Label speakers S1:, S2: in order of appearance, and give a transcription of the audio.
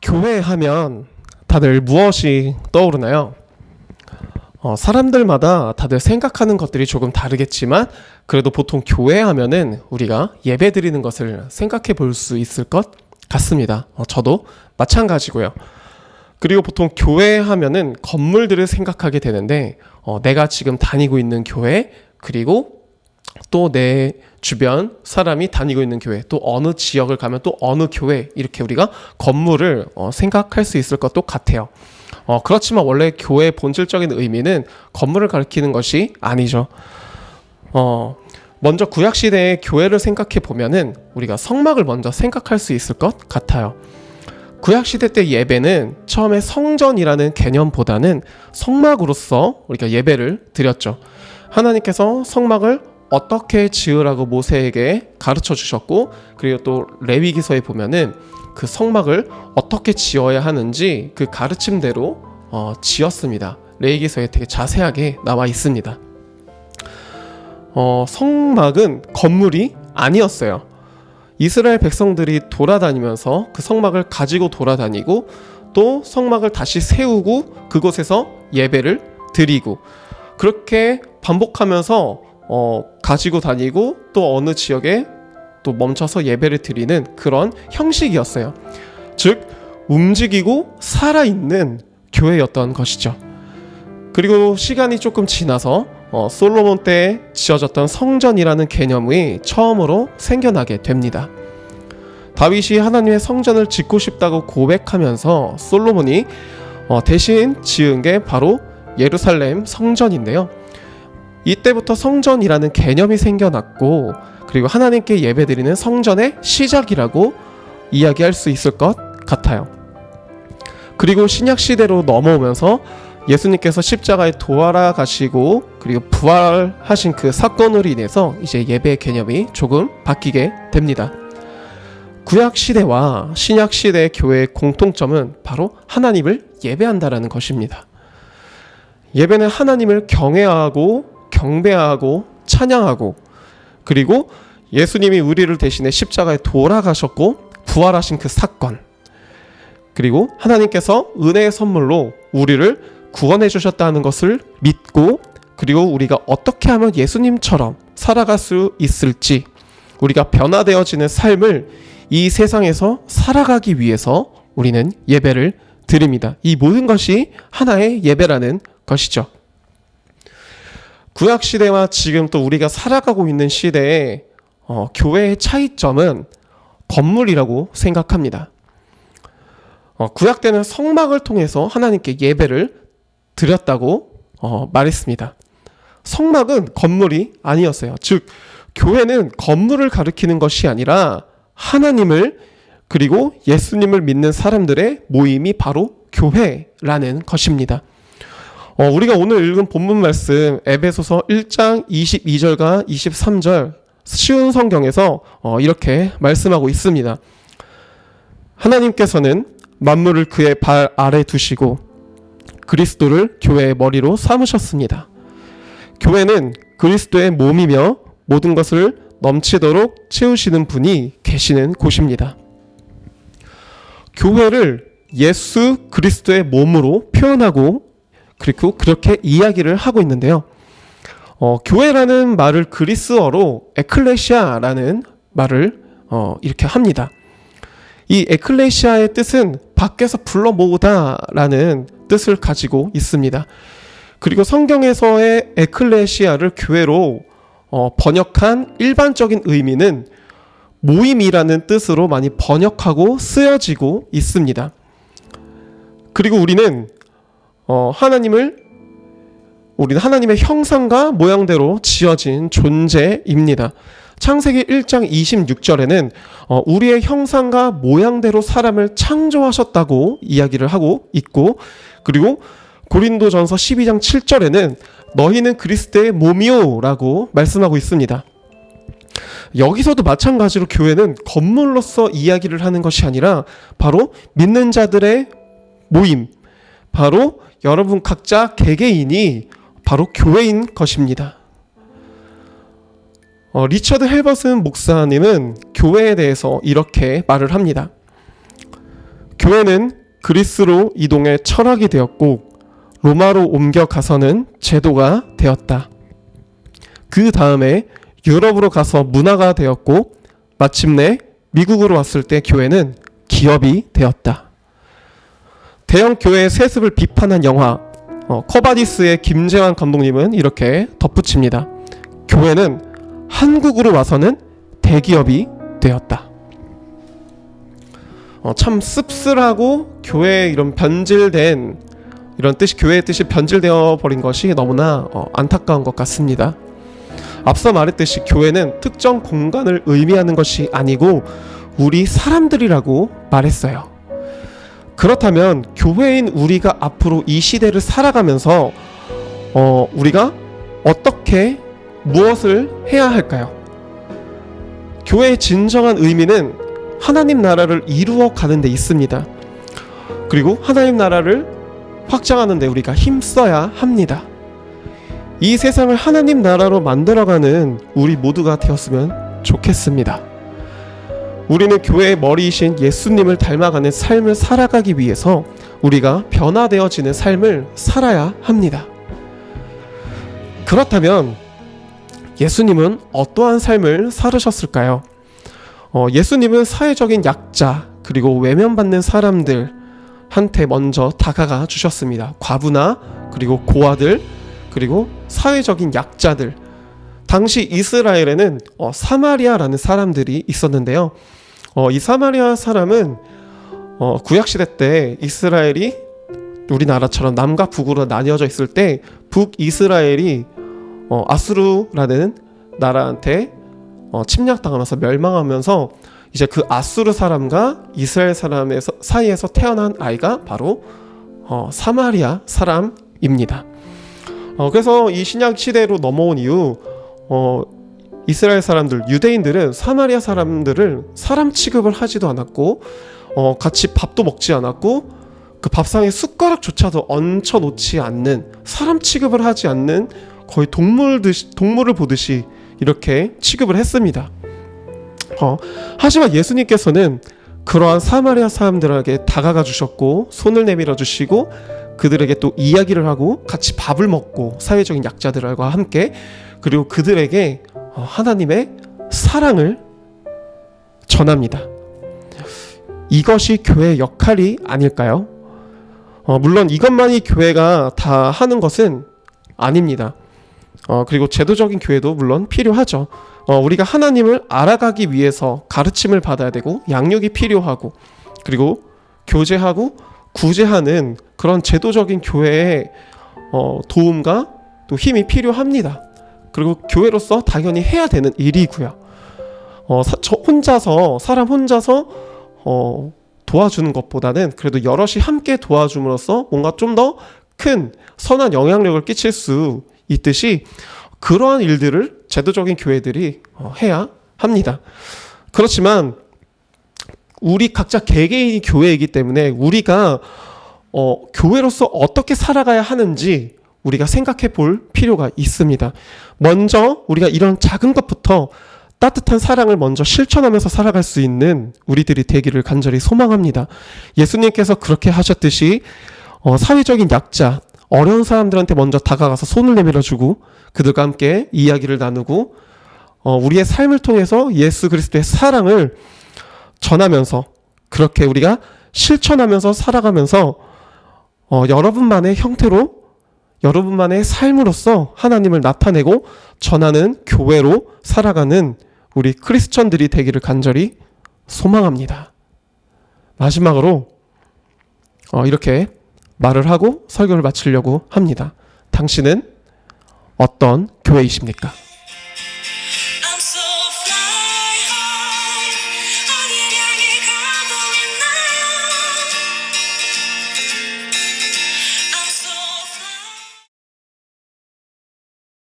S1: 교회 하면 다들 무엇이 떠오르나요? 사람들마다 다들 생각하는 것들이 조금 다르겠지만 그래도 보통 교회 하면은 우리가 예배 드리는 것을 생각해 볼 수 있을 것 같습니다. 저도 마찬가지고요. 그리고 보통 교회 하면은 건물들을 생각하게 되는데 내가 지금 다니고 있는 교회, 그리고 또 내 주변 사람이 다니고 있는 교회, 또 어느 지역을 가면 또 어느 교회, 이렇게 우리가 건물을 생각할 수 있을 것도 같아요. 그렇지만 원래 교회의 본질적인 의미는 건물을 가리키는 것이 아니죠. 먼저 구약시대의 교회를 생각해 보면은 우리가 성막을 먼저 생각할 수 있을 것 같아요. 구약시대 때 예배는 처음에 성전이라는 개념보다는 성막으로서 우리가 예배를 드렸죠. 하나님께서 성막을 어떻게 지으라고 모세에게 가르쳐 주셨고, 그리고 또 레위기서에 보면은 그 성막을 어떻게 지어야 하는지 그 가르침대로 지었습니다. 레위기서에 되게 자세하게 나와 있습니다. 성막은 건물이 아니었어요. 이스라엘 백성들이 돌아다니면서 그 성막을 가지고 돌아다니고, 또 성막을 다시 세우고 그곳에서 예배를 드리고, 그렇게 반복하면서 가지고 다니고 또 어느 지역에 또 멈춰서 예배를 드리는 그런 형식이었어요. 즉 움직이고 살아있는 교회였던 것이죠. 그리고 시간이 조금 지나서 솔로몬 때 지어졌던 성전이라는 개념이 처음으로 생겨나게 됩니다. 다윗이 하나님의 성전을 짓고 싶다고 고백하면서 솔로몬이 대신 지은 게 바로 예루살렘 성전인데요. 이때부터 성전이라는 개념이 생겨났고, 그리고 하나님께 예배드리는 성전의 시작이라고 이야기할 수 있을 것 같아요. 그리고 신약시대로 넘어오면서 예수님께서 십자가에 돌아가시고 그리고 부활하신 그 사건으로 인해서 이제 예배의 개념이 조금 바뀌게 됩니다. 구약시대와 신약시대의 교회의 공통점은 바로 하나님을 예배한다라는 것입니다. 예배는 하나님을 경외하고 경배하고 찬양하고, 그리고 예수님이 우리를 대신해 십자가에 돌아가셨고 부활하신 그 사건, 그리고 하나님께서 은혜의 선물로 우리를 구원해 주셨다는 것을 믿고, 그리고 우리가 어떻게 하면 예수님처럼 살아갈 수 있을지, 우리가 변화되어지는 삶을 이 세상에서 살아가기 위해서 우리는 예배를 드립니다. 이 모든 것이 하나의 예배라는 것이죠. 구약시대와 지금 또 우리가 살아가고 있는 시대에 교회의 차이점은 건물이라고 생각합니다. 구약 때는 성막을 통해서 하나님께 예배를 드렸다고 말했습니다. 성막은 건물이 아니었어요. 즉 교회는 건물을 가리키는 것이 아니라 하나님을, 그리고 예수님을 믿는 사람들의 모임이 바로 교회라는 것입니다. 우리가 오늘 읽은 본문 말씀 에베소서 1장 22절과 23절 쉬운 성경에서 이렇게 말씀하고 있습니다. 하나님께서는 만물을 그의 발 아래 두시고 그리스도를 교회의 머리로 삼으셨습니다. 교회는 그리스도의 몸이며 모든 것을 넘치도록 채우시는 분이 계시는 곳입니다. 교회를 예수 그리스도의 몸으로 표현하고, 그리고 그렇게 이야기를 하고 있는데요. 교회라는 말을 그리스어로 에클레시아라는 말을 이렇게 합니다. 이 에클레시아의 뜻은 밖에서 불러 모으다라는 뜻을 가지고 있습니다. 그리고 성경에서의 에클레시아를 교회로 번역한 일반적인 의미는 모임이라는 뜻으로 많이 번역하고 쓰여지고 있습니다. 그리고 우리는 우리는 하나님의 형상과 모양대로 지어진 존재입니다. 창세기 1장 26절에는 우리의 형상과 모양대로 사람을 창조하셨다고 이야기를 하고 있고, 그리고 고린도전서 12장 7절에는 너희는 그리스도의 몸이요 라고 말씀하고 있습니다. 여기서도 마찬가지로 교회는 건물로서 이야기를 하는 것이 아니라 바로 믿는 자들의 모임, 바로 여러분 각자 개개인이 바로 교회인 것입니다. 리처드 헬버슨 목사님은 교회에 대해서 이렇게 말을 합니다. 교회는 그리스로 이동해 철학이 되었고 로마로 옮겨가서는 제도가 되었다. 그 다음에 유럽으로 가서 문화가 되었고 마침내 미국으로 왔을 때 교회는 기업이 되었다. 대형 교회의 세습을 비판한 영화 커바디스의 김재환 감독님은 이렇게 덧붙입니다. 교회는 한국으로 와서는 대기업이 되었다. 참 씁쓸하고 교회의 이런 변질된 이런 뜻이 교회의 뜻이 변질되어 버린 것이 너무나 안타까운 것 같습니다. 앞서 말했듯이 교회는 특정 공간을 의미하는 것이 아니고 우리 사람들이라고 말했어요. 그렇다면 교회인 우리가 앞으로 이 시대를 살아가면서 우리가 어떻게 무엇을 해야 할까요? 교회의 진정한 의미는 하나님 나라를 이루어 가는 데 있습니다. 그리고 하나님 나라를 확장하는 데 우리가 힘써야 합니다. 이 세상을 하나님 나라로 만들어가는 우리 모두가 되었으면 좋겠습니다. 우리는 교회의 머리이신 예수님을 닮아가는 삶을 살아가기 위해서 우리가 변화되어지는 삶을 살아야 합니다. 그렇다면 예수님은 어떠한 삶을 살으셨을까요? 예수님은 사회적인 약자 그리고 외면받는 사람들한테 먼저 다가가 주셨습니다. 과부나 그리고 고아들 그리고 사회적인 약자들. 당시 이스라엘에는 사마리아라는 사람들이 있었는데요. 이 사마리아 사람은 구약시대 때 이스라엘이 우리나라처럼 남과 북으로 나뉘어져 있을 때 북이스라엘이 아수르라는 나라한테 침략당하면서 멸망하면서 이제 그 아수르 사람과 이스라엘 사람의 사이에서 태어난 아이가 바로 사마리아 사람입니다. 그래서 이 신약 시대로 넘어온 이후 이스라엘 사람들, 유대인들은 사마리아 사람들을 사람 취급을 하지도 않았고 같이 밥도 먹지 않았고 그 밥상에 숟가락조차도 얹혀 놓지 않는, 사람 취급을 하지 않는 거의 동물을 보듯이 이렇게 취급을 했습니다. 하지만 예수님께서는 그러한 사마리아 사람들에게 다가가 주셨고 손을 내밀어 주시고 그들에게 또 이야기를 하고 같이 밥을 먹고 사회적인 약자들과 함께 그리고 그들에게 하나님의 사랑을 전합니다. 이것이 교회의 역할이 아닐까요? 물론 이것만이 교회가 다 하는 것은 아닙니다. 그리고 제도적인 교회도 물론 필요하죠. 우리가 하나님을 알아가기 위해서 가르침을 받아야 되고 양육이 필요하고 그리고 교제하고 구제하는 그런 제도적인 교회의 도움과 또 힘이 필요합니다. 그리고 교회로서 당연히 해야 되는 일이고요. 사람 혼자서 도와주는 것보다는 그래도 여럿이 함께 도와줌으로써 뭔가 좀 더 큰 선한 영향력을 끼칠 수 있듯이 그러한 일들을 제도적인 교회들이 해야 합니다. 그렇지만 우리 각자 개개인이 교회이기 때문에 우리가 교회로서 어떻게 살아가야 하는지 우리가 생각해 볼 필요가 있습니다. 먼저 우리가 이런 작은 것부터 따뜻한 사랑을 먼저 실천하면서 살아갈 수 있는 우리들이 되기를 간절히 소망합니다. 예수님께서 그렇게 하셨듯이 사회적인 약자, 어려운 사람들한테 먼저 다가가서 손을 내밀어주고 그들과 함께 이야기를 나누고 우리의 삶을 통해서 예수 그리스도의 사랑을 전하면서 그렇게 우리가 실천하면서 살아가면서 여러분만의 형태로 여러분만의 삶으로서 하나님을 나타내고 전하는 교회로 살아가는 우리 크리스천들이 되기를 간절히 소망합니다. 마지막으로 이렇게 말을 하고 설교를 마치려고 합니다. 당신은 어떤 교회이십니까?